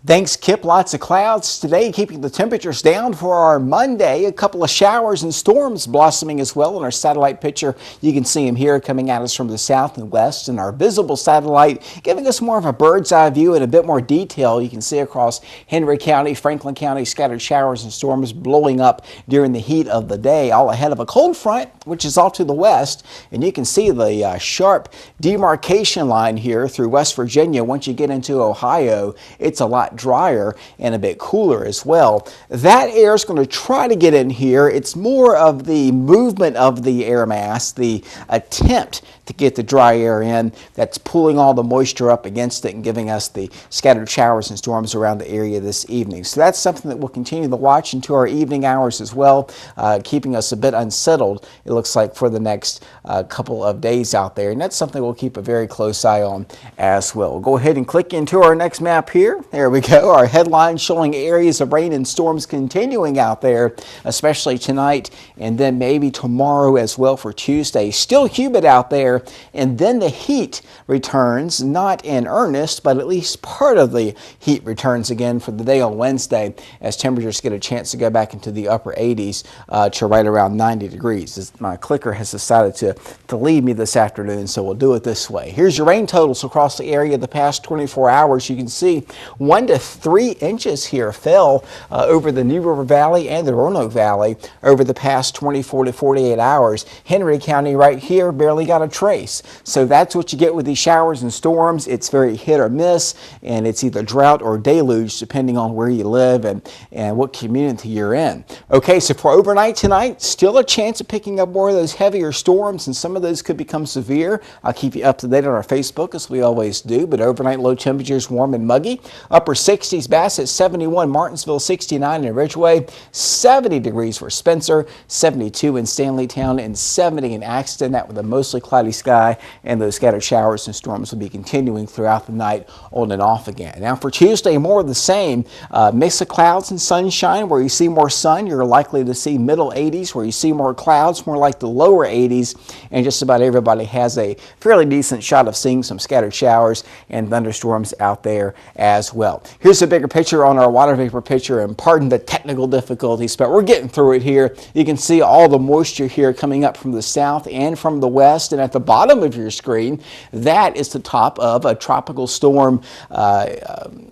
Thanks, Kip. Lots of clouds today, keeping the temperatures down for our Monday. A couple of showers and storms blossoming as well in our satellite picture. You can see them here coming at us from the south and west, and our visible satellite giving us more of a bird's eye view and a bit more detail. You can see across Henry County, Franklin County, scattered showers and storms blowing up during the heat of the day, all ahead of a cold front, which is off to the west. And you can see the sharp demarcation line here through West Virginia. Once you get into Ohio, it's a lot drier and a bit cooler as well. That air is going to try to get in here. It's more of the movement of the air mass, the attempt to get the dry air in, that's pulling all the moisture up against it and giving us the scattered showers and storms around the area this evening. So that's something that we'll continue to watch into our evening hours as well, keeping us a bit unsettled, it looks like, for the next couple of days out there. And that's something we'll keep a very close eye on as well. We'll go ahead and click into our next map here. There we go. Our headline showing areas of rain and storms continuing out there, especially tonight and then maybe tomorrow as well for Tuesday. Still humid out there, and then the heat returns, not in earnest, but at least part of the heat returns again for the day on Wednesday as temperatures get a chance to go back into the upper 80s to right around 90 degrees. My clicker has decided to leave me this afternoon, so we'll do it this way. Here's your rain totals across the area the past 24 hours. You can see 1 to 3 inches here fell over the New River Valley and the Roanoke Valley over the past 24 to 48 hours. Henry County right here barely got a trace. So that's what you get with these showers and storms. It's very hit or miss, and it's either drought or deluge depending on where you live and what community you're in. Okay, so for overnight tonight, still a chance of picking up more of those heavier storms, and some of those could become severe. I'll keep you up to date on our Facebook as we always do, but overnight low temperatures warm and muggy. Upper 60s, Bassett 71, Martinsville 69 in Ridgeway, 70 degrees for Spencer, 72 in Stanleytown, and 70 in Axton. That with a mostly cloudy sky, and those scattered showers and storms will be continuing throughout the night on and off again. Now for Tuesday, more of the same. Mix of clouds and sunshine. Where you see more sun, you're likely to see middle 80s. Where you see more clouds, more like the lower 80s. And just about everybody has a fairly decent shot of seeing some scattered showers and thunderstorms out there as well. Here's a bigger picture on our water vapor picture, and pardon the technical difficulties, but we're getting through it here. You can see all the moisture here coming up from the south and from the west, and at the bottom of your screen, that is the top of a tropical storm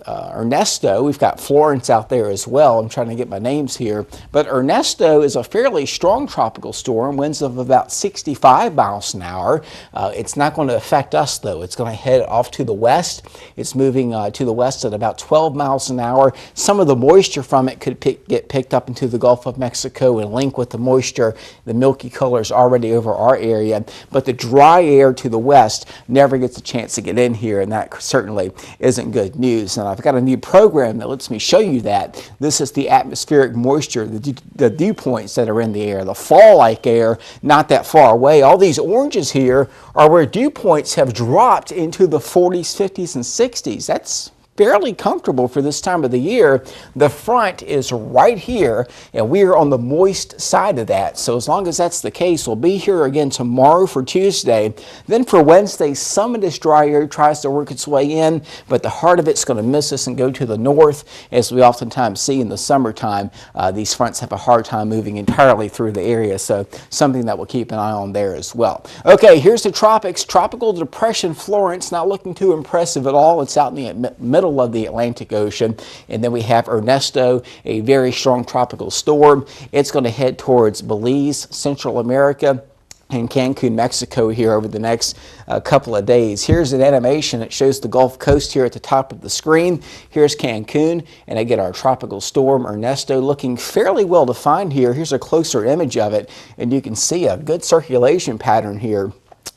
Ernesto. We've got Florence out there as well. I'm trying to get my names here, but Ernesto is a fairly strong tropical storm, winds of about 65 miles an hour. It's not going to affect us though. It's going to head off to the west. It's moving to the west at about 12 miles an hour. Some of the moisture from it could get picked up into the Gulf of Mexico and link with the moisture. The milky color is already over our area, but the dry air to the west never gets a chance to get in here, and that certainly isn't good news. And I've got a new program that lets me show you that. This is the atmospheric moisture, the dew points that are in the air, the fall-like air not that far away. All these oranges here are where dew points have dropped into the 40s, 50s, and 60s. That's fairly comfortable for this time of the year. The front is right here, and we are on the moist side of that. So as long as that's the case, we'll be here again tomorrow for Tuesday. Then for Wednesday, some of this dry air tries to work its way in, but the heart of it's going to miss us and go to the north. As we oftentimes see in the summertime, these fronts have a hard time moving entirely through the area, so something that we'll keep an eye on there as well. Okay, here's the tropics. Tropical depression Florence, not looking too impressive at all. It's out in the middle of the Atlantic Ocean. And then we have Ernesto, a very strong tropical storm. It's going to head towards Belize, Central America, and Cancun, Mexico here over the next couple of days. Here's an animation that shows the Gulf Coast here at the top of the screen. Here's Cancun, and again our tropical storm Ernesto looking fairly well defined here. Here's a closer image of it, and you can see a good circulation pattern here.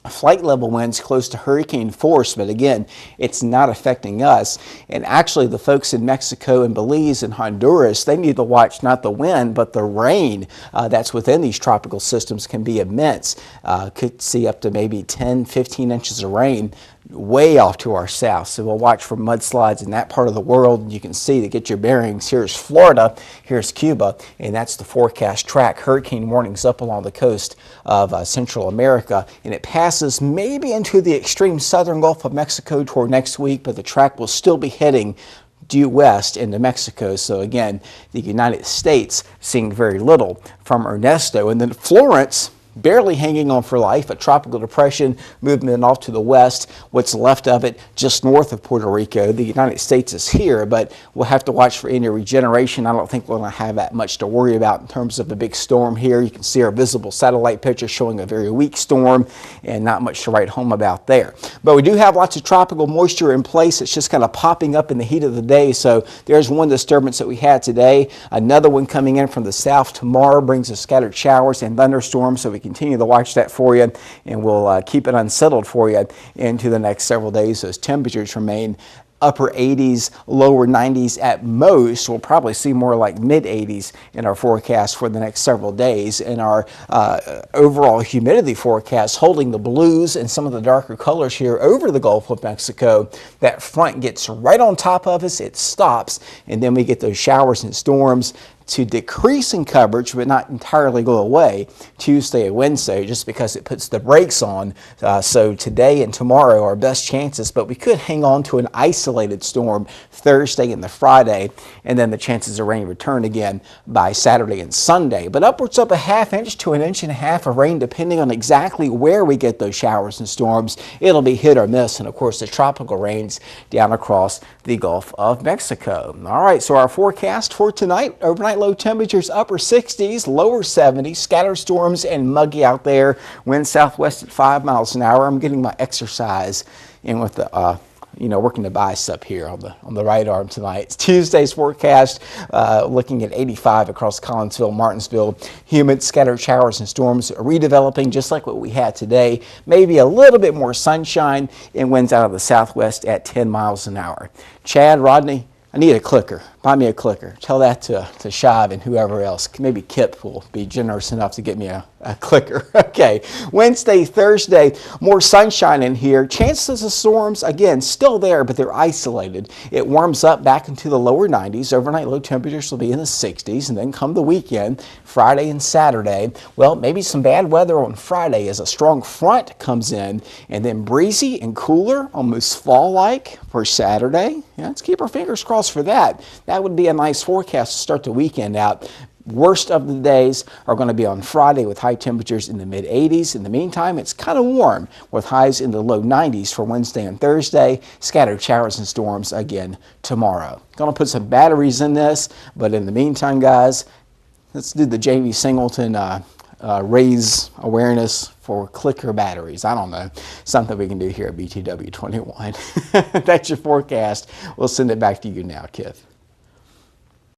Flight level winds close to hurricane force, but again, it's not affecting us. And actually, the folks in Mexico and Belize and Honduras, they need to watch not the wind, but the rain that's within these tropical systems can be immense. Could see up to maybe 10, 15 inches of rain way off to our south. So we'll watch for mudslides in that part of the world. You can see to get your bearings. Here's Florida, here's Cuba, and that's the forecast track. Hurricane warnings up along the coast of Central America, and it passes maybe into the extreme southern Gulf of Mexico toward next week, but the track will still be heading due west into Mexico. So again, the United States seeing very little from Ernesto. And then Florence, barely hanging on for life, a tropical depression movement off to the west, what's left of it just north of Puerto Rico. The United States is here, but we'll have to watch for any regeneration. I don't think we're going to have that much to worry about in terms of a big storm here. You can see our visible satellite picture showing a very weak storm and not much to write home about there. But we do have lots of tropical moisture in place. It's just kind of popping up in the heat of the day. So there's one disturbance that we had today. Another one coming in from the south tomorrow brings us scattered showers and thunderstorms. So we continue to watch that for you, and we'll keep it unsettled for you into the next several days. Those temperatures remain upper 80s, lower 90s at most. We'll probably see more like mid 80s in our forecast for the next several days. And our overall humidity forecast holding the blues and some of the darker colors here over the Gulf of Mexico. That front gets right on top of us, it stops, and then we get those showers and storms to decrease in coverage but not entirely go away Tuesday and Wednesday, just because it puts the brakes on. So today and tomorrow are best chances, but we could hang on to an isolated storm Thursday and the Friday, and then the chances of rain return again by Saturday and Sunday. But upwards of a ½ inch to 1.5 inches of rain, depending on exactly where we get those showers and storms. It'll be hit or miss, and of course the tropical rains down across the Gulf of Mexico. All right, so our forecast for tonight: overnight low temperatures upper 60s, lower 70s, scattered storms and muggy out there. Wind southwest at 5 miles an hour. I'm getting my exercise in with the working the bicep here on the right arm tonight. It's Tuesday's forecast, looking at 85 across Collinsville, Martinsville. Humid, scattered showers and storms redeveloping just like what we had today. Maybe a little bit more sunshine and winds out of the southwest at 10 miles an hour. Chad, Rodney, I need a clicker. Buy me a clicker. Tell that to Shiv and whoever else. Maybe Kip will be generous enough to get me a clicker. Okay, Wednesday, Thursday, more sunshine in here. Chances of storms, again, still there, but they're isolated. It warms up back into the lower 90s. Overnight low temperatures will be in the 60s, and then come the weekend, Friday and Saturday, well, maybe some bad weather on Friday as a strong front comes in, and then breezy and cooler, almost fall-like for Saturday. Yeah, let's keep our fingers crossed for that. That would be a nice forecast to start the weekend out. Worst of the days are going to be on Friday with high temperatures in the mid 80s. In the meantime, it's kind of warm with highs in the low 90s for Wednesday and Thursday. Scattered showers and storms again tomorrow. Going to put some batteries in this, but in the meantime, guys, let's do the Jamie Singleton raise awareness for clicker batteries. I don't know. Something we can do here at BTW 21. That's your forecast. We'll send it back to you now, Kith.